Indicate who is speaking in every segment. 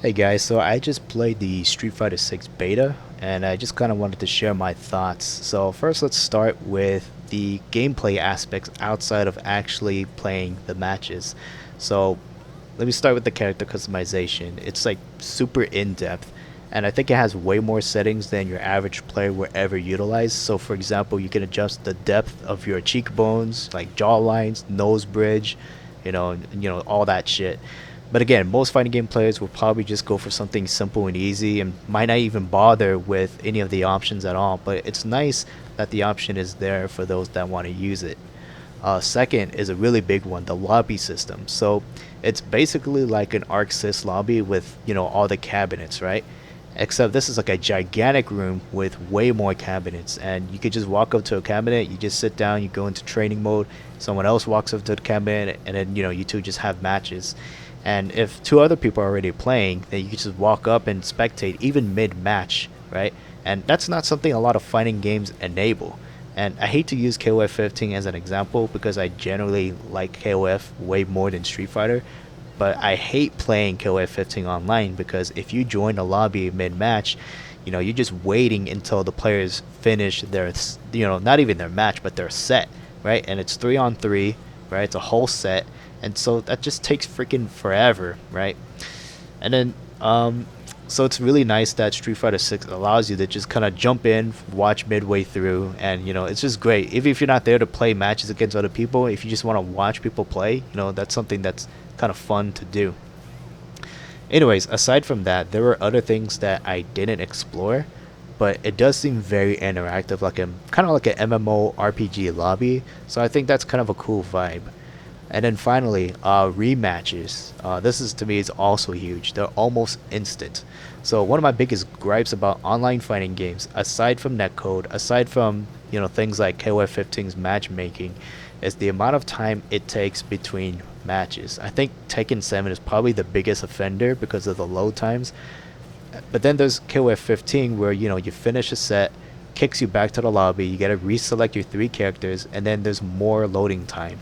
Speaker 1: Hey guys, so I just played the Street Fighter 6 beta and I just kind of wanted to share my thoughts. So first let's start with the gameplay aspects outside of actually playing the matches. So let me start with the character customization. It's like super in-depth and I think it has way more settings than your average player will ever utilize. So for example, you can adjust the depth of your cheekbones, like jaw lines, nose bridge, all that shit. But again, most fighting game players will probably just go for something simple and easy and might not even bother with any of the options at all. But it's nice that the option is there for those that want to use it. Second is a really big one, the lobby system. So it's basically like an Arc Sys lobby with, all the cabinets, right? Except this is like a gigantic room with way more cabinets, and you could just walk up to a cabinet, you just sit down, you go into training mode, someone else walks up to the cabinet, and then you two just have matches. And if two other people are already playing, then you can just walk up and spectate even mid-match, right? And that's not something a lot of fighting games enable. And I hate to use KOF 15 as an example because I generally like KOF way more than Street Fighter, but I hate playing KOF 15 online because if you join a lobby mid-match, you're just waiting until the players finish their, not even their match, but their set, right? And it's 3 on 3, right? It's a whole set, and so that just takes freaking forever, right? And then so it's really nice that Street Fighter 6 allows you to just kind of jump in, watch midway through, and it's just great. Even if you're not there to play matches against other people, if you just want to watch people play, that's something that's kind of fun to do. Anyways, aside from that, there were other things that I didn't explore, but it does seem very interactive, like a kind of like an MMO RPG lobby. So I think that's kind of a cool vibe. And then finally, rematches. This is to me is also huge. They're almost instant. So one of my biggest gripes about online fighting games, aside from netcode, aside from things like KOF 15's matchmaking, is the amount of time it takes between matches. I think Tekken 7 is probably the biggest offender because of the load times. But then there's KOF 15 where you finish a set, kicks you back to the lobby, you gotta reselect your 3 characters, and then there's more loading time.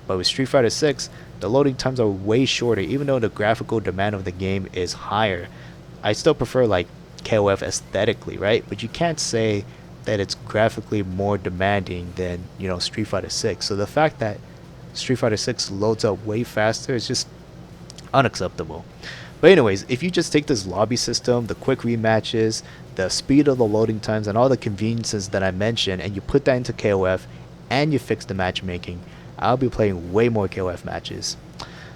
Speaker 1: But with Street Fighter 6, the loading times are way shorter, even though the graphical demand of the game is higher. I still prefer like KOF aesthetically, right? But you can't say that it's graphically more demanding than Street Fighter 6. So the fact that Street Fighter 6 loads up way faster is just unacceptable. But anyways, if you just take this lobby system, the quick rematches, the speed of the loading times, and all the conveniences that I mentioned, and you put that into KOF, and you fix the matchmaking, I'll be playing way more KOF matches.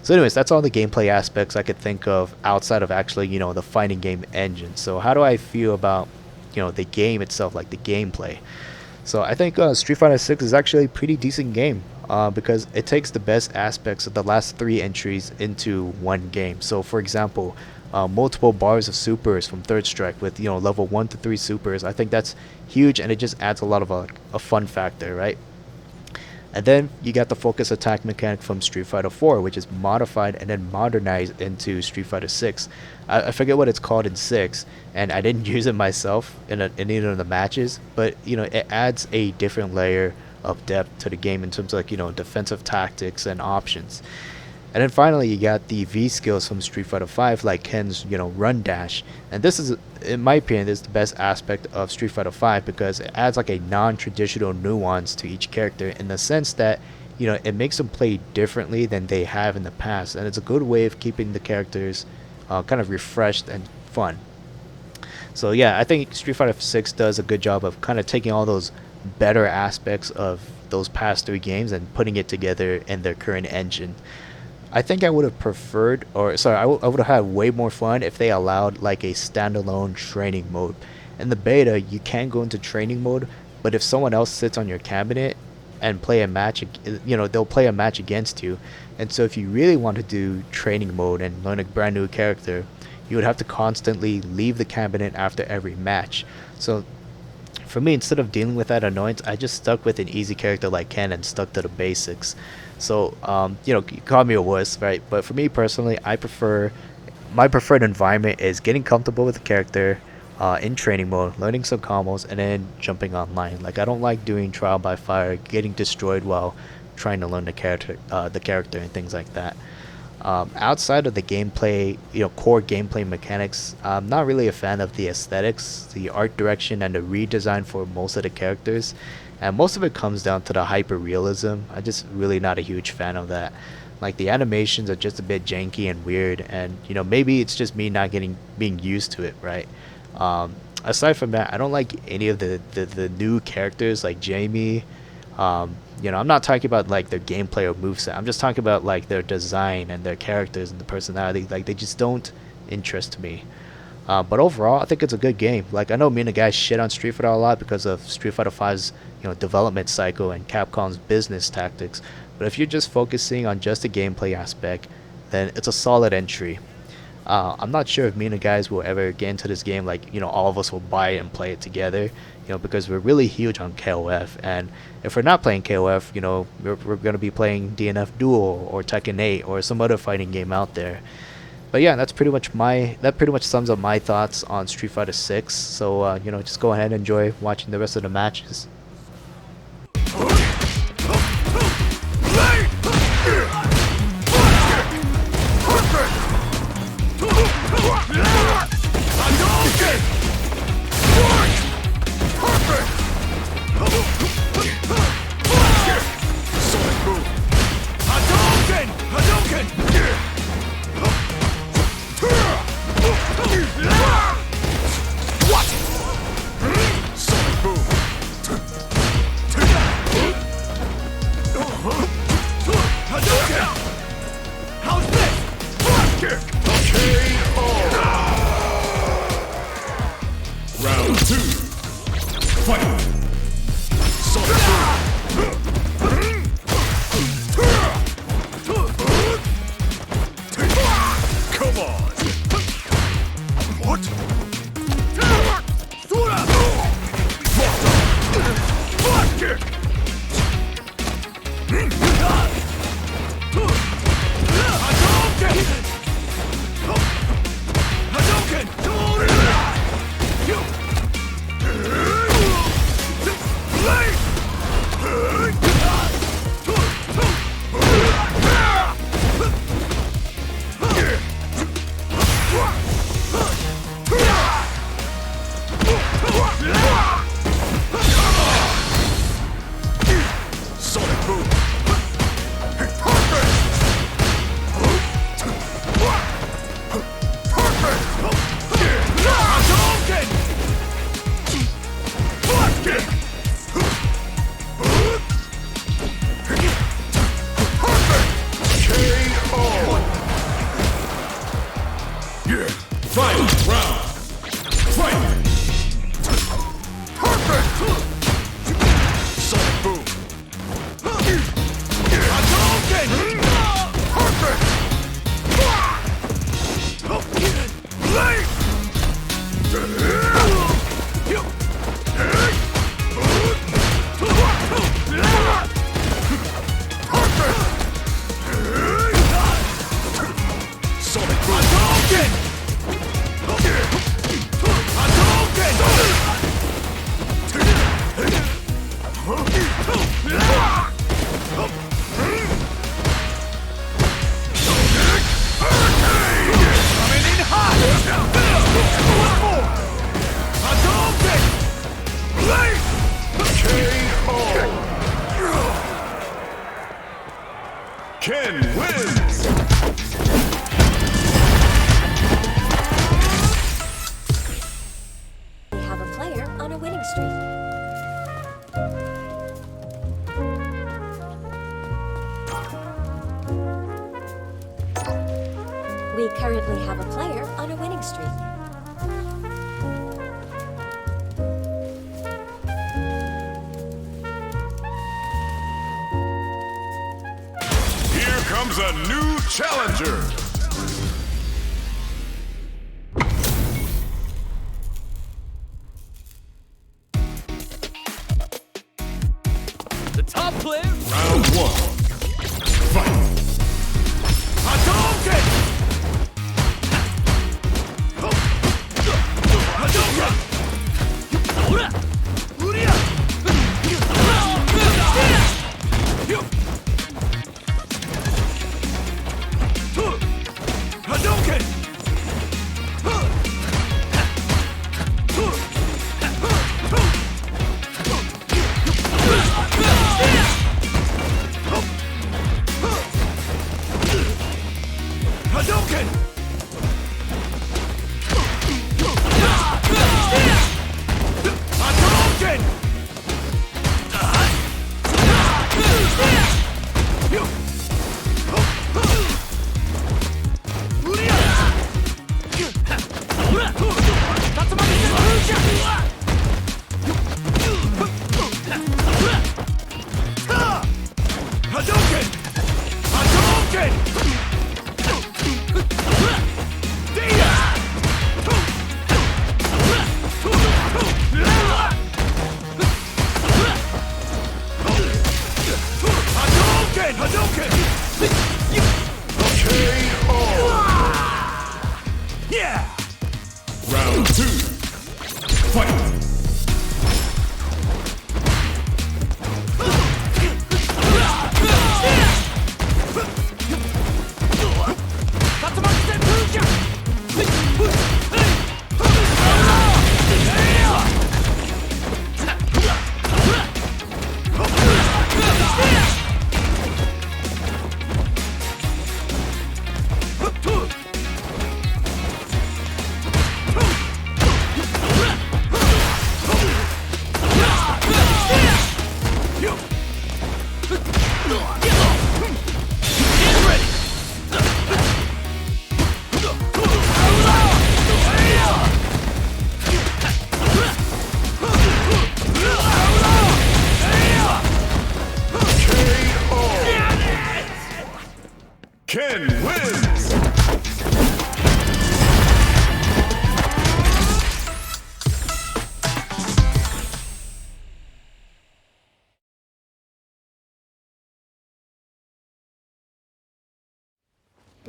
Speaker 1: So anyways, that's all the gameplay aspects I could think of outside of actually, the fighting game engine. So how do I feel about, the game itself, like the gameplay? So I think Street Fighter 6 is actually a pretty decent game because it takes the best aspects of the last 3 entries into one game. So for example, multiple bars of supers from Third Strike with level 1 to 3 supers. I think that's huge, and it just adds a lot of a fun factor, right? And then you got the focus attack mechanic from Street Fighter 4, which is modified and then modernized into Street Fighter 6. I forget what it's called in 6, and I didn't use it myself in either of the matches, but it adds a different layer of depth to the game in terms of like, defensive tactics and options. And then finally, you got the V skills from Street Fighter 5, like Ken's, run dash. And this is, in my opinion, this is the best aspect of Street Fighter 5 because it adds like a non-traditional nuance to each character in the sense that, it makes them play differently than they have in the past. And it's a good way of keeping the characters kind of refreshed and fun. So yeah, I think Street Fighter 6 does a good job of kind of taking all those better aspects of those past 3 games and putting it together in their current engine. I think I would have preferred, or sorry, I would have had way more fun if they allowed like a standalone training mode. In the beta, you can go into training mode, but if someone else sits on your cabinet and play a match, they'll play a match against you. And so if you really want to do training mode and learn a brand new character, you would have to constantly leave the cabinet after every match. So for me, instead of dealing with that annoyance, I just stuck with an easy character like Ken and stuck to the basics. So, you call me a wuss, right? But for me personally, my preferred environment is getting comfortable with the character in training mode, learning some combos, and then jumping online. Like I don't like doing trial by fire, getting destroyed while trying to learn the character and things like that. Outside of the gameplay, core gameplay mechanics, I'm not really a fan of the aesthetics, the art direction, and the redesign for most of the characters. And most of it comes down to the hyper realism. I'm just really not a huge fan of that. Like the animations are just a bit janky and weird, and maybe it's just me not getting being used to it, right? Aside from that, I don't like any of the new characters like Jamie. I'm not talking about like their gameplay or moveset. I'm just talking about like their design and their characters and the personality. Like they just don't interest me. But overall, I think it's a good game. Like I know me and the guys shit on Street Fighter a lot because of Street Fighter V's development cycle and Capcom's business tactics. But if you're just focusing on just the gameplay aspect, then it's a solid entry. I'm not sure if me and the guys will ever get into this game. Like all of us will buy it and play it together. Because we're really huge on KOF, and if we're not playing KOF, we're gonna be playing DNF Duel or Tekken 8 or some other fighting game out there. But yeah, that pretty much sums up my thoughts on Street Fighter 6. So just go ahead and enjoy watching the rest of the matches.
Speaker 2: Ken wins!
Speaker 3: We have a player on a winning streak. We currently have a player on a winning streak.
Speaker 2: Here comes a new challenger.
Speaker 4: The top player.
Speaker 2: Round one. Fight.
Speaker 4: Hadouken! Hadouken! Ora! Uria! Ora!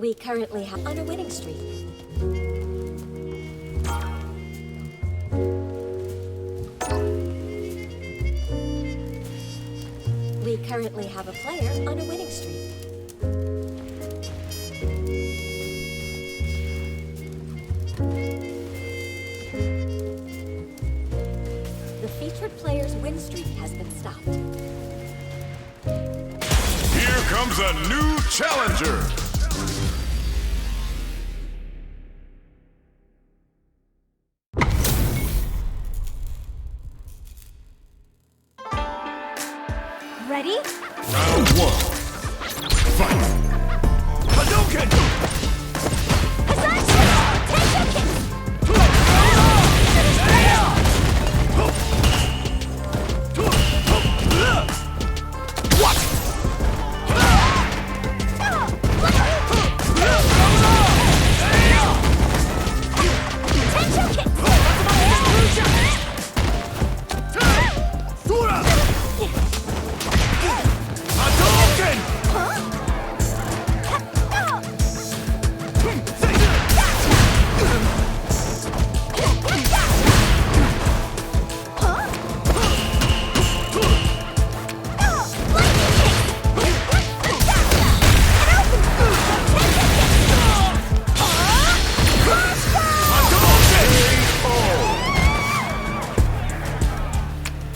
Speaker 3: We currently have on a winning streak. We currently have a player on a winning streak. The featured player's win streak has been stopped.
Speaker 2: Here comes a new challenger.
Speaker 3: Ready?
Speaker 2: Round one. Fight.
Speaker 4: Hadouken!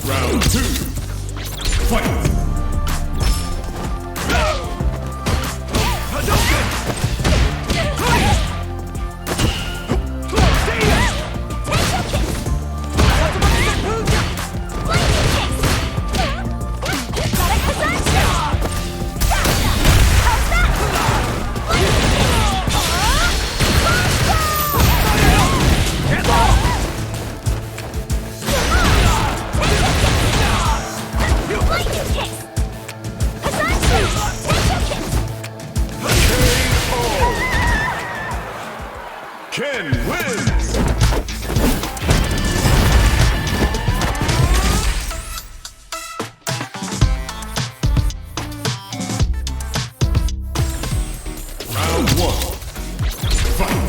Speaker 2: Round two. Fight. Ken wins! Round one. Fight!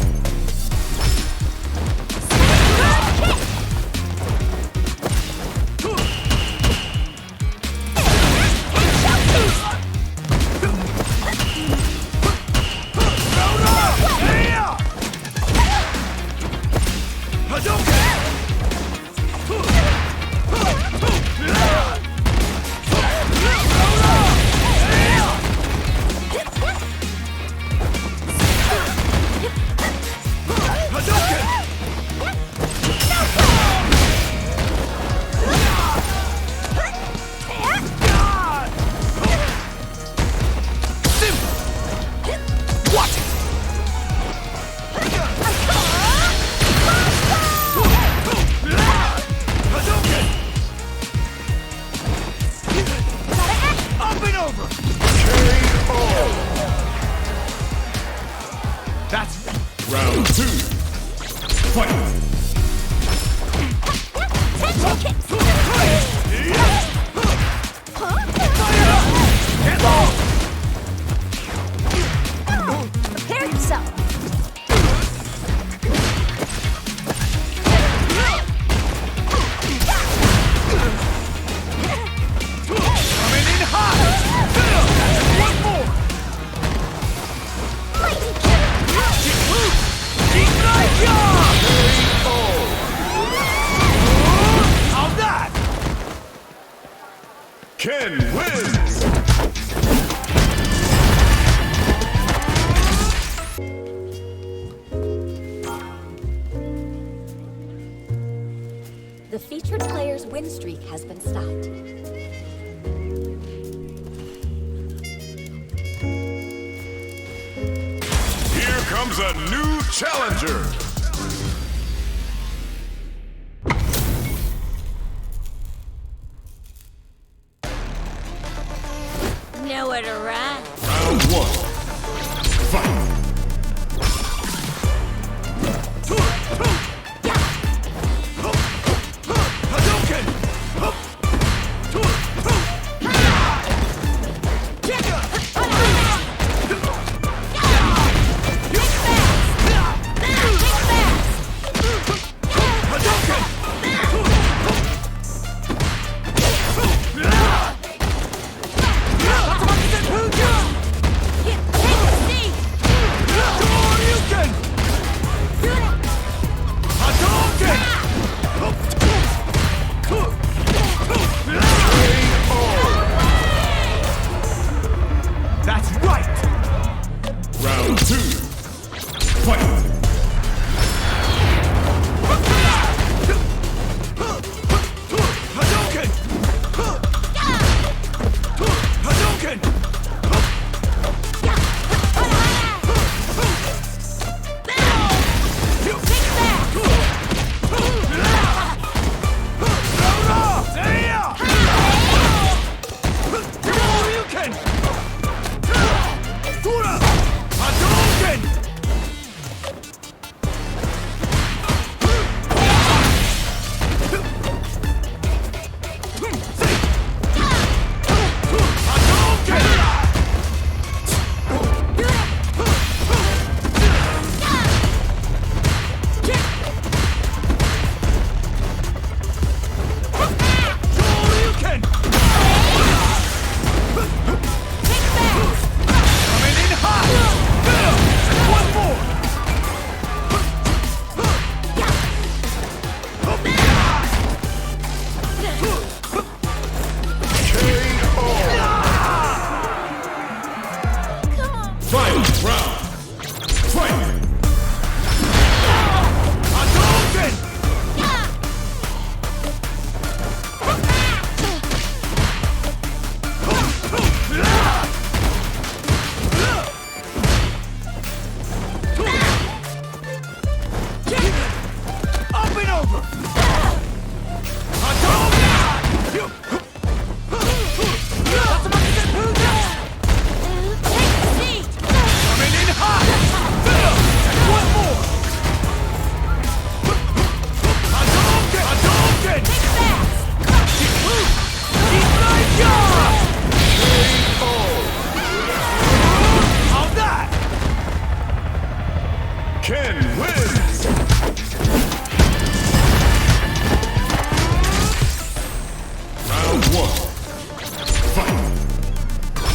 Speaker 4: That's
Speaker 2: Round two. Fight!
Speaker 3: Prepare yourself.
Speaker 4: coming in hot! One more! How's that?
Speaker 2: Ken wins!
Speaker 3: The featured player's win streak has been stopped.
Speaker 2: Here comes a new challenger.
Speaker 3: Nowhere to run.
Speaker 2: Round one. Fight!
Speaker 4: Hadouken!
Speaker 2: wins! Round one. Fight!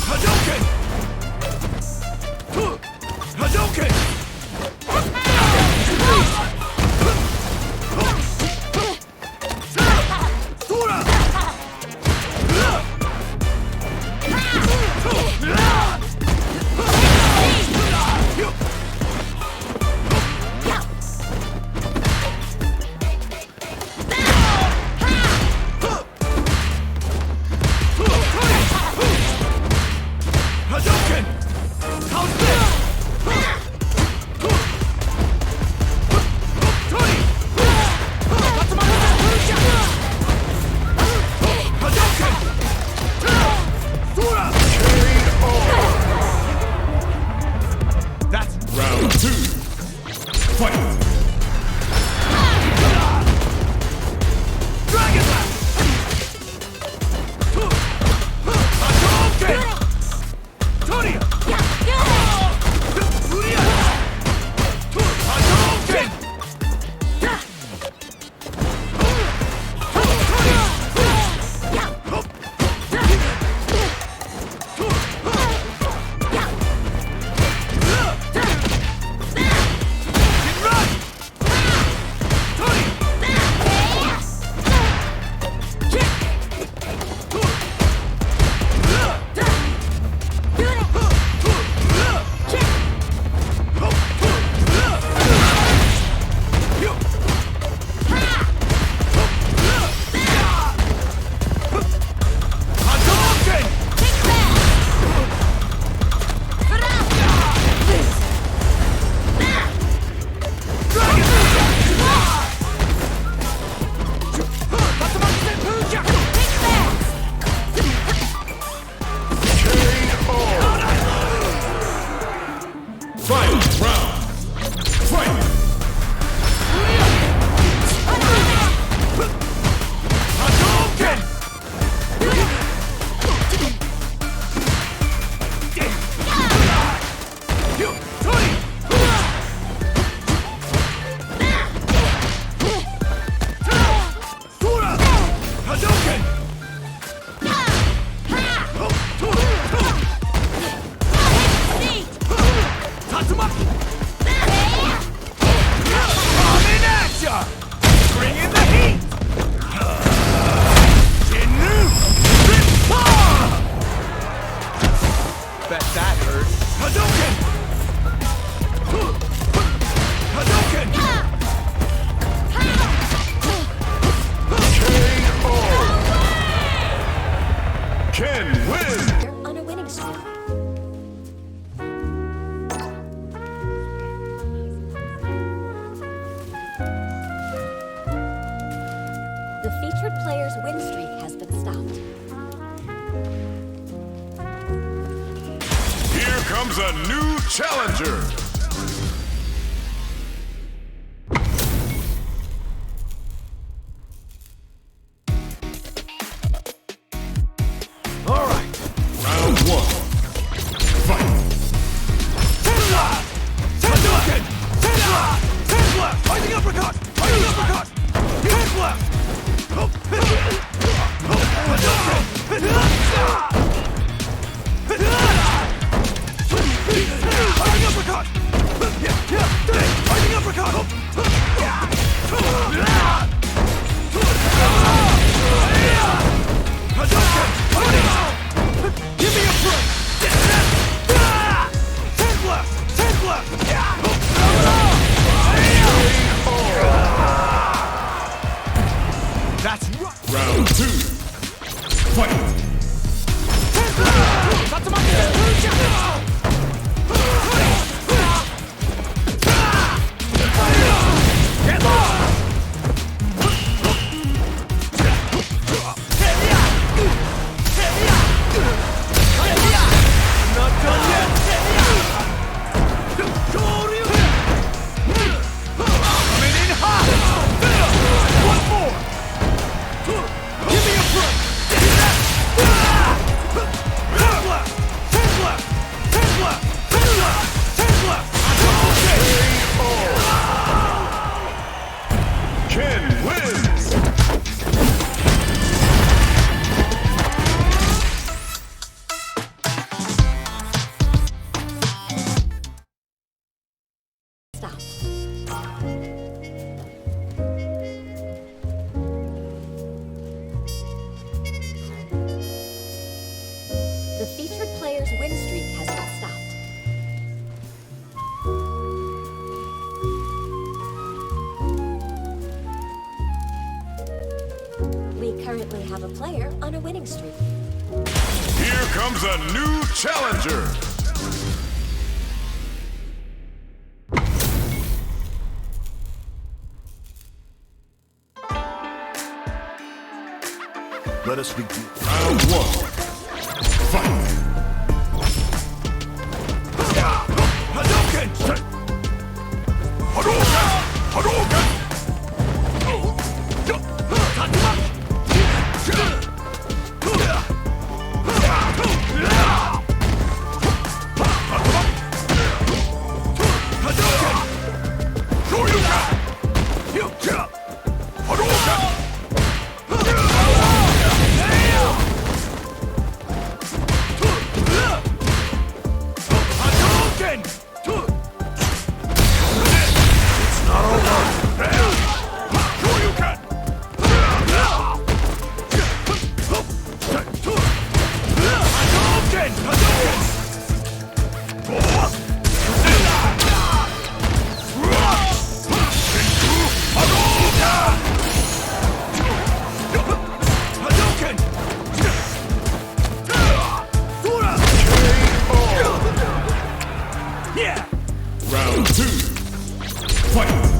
Speaker 4: Hadouken! Hadouken! Sora! Hadouken! How's this? Tony! Hadouken! Sora! That's
Speaker 2: Round two. Fight!
Speaker 4: Dragon Blast! Hadouken! Tony! Hadouken! Run! Tony! Hadouken! Dragon
Speaker 2: Final round. Fight!
Speaker 4: Hadouken! Tony! Sora! Hadouken! Tatsumaki! I'm in action! Bring in the heat! Jinnu! Rip-Paw! Bet that hurt. Hadouken! Hadouken!
Speaker 2: Ken wins!
Speaker 3: You're on a winning streak. The featured player's win streak has been stopped.
Speaker 2: Here comes a new challenger!
Speaker 4: All right.
Speaker 2: Round one. Fight!
Speaker 4: Hadouken! Fighting uppercut! Fighting uppercut! Hands left! Hadouken! Fighting uppercut!
Speaker 3: currently have a player on a winning streak.
Speaker 2: Here comes a new challenger. Let us begin. Round 1. Fight!
Speaker 4: Hadouken! Hadouken! Hadouken!
Speaker 2: Round 2. Fight!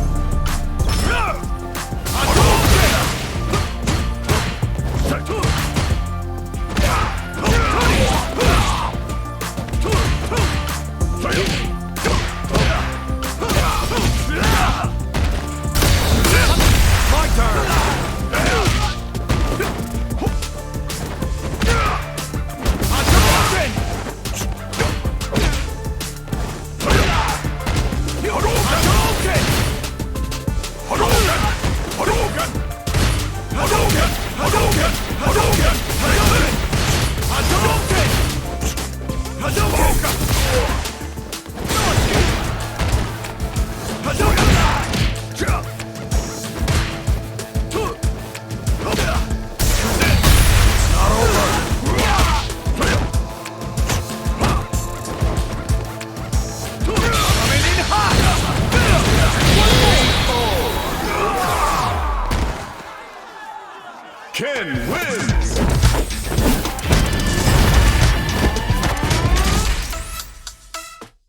Speaker 2: Ken wins!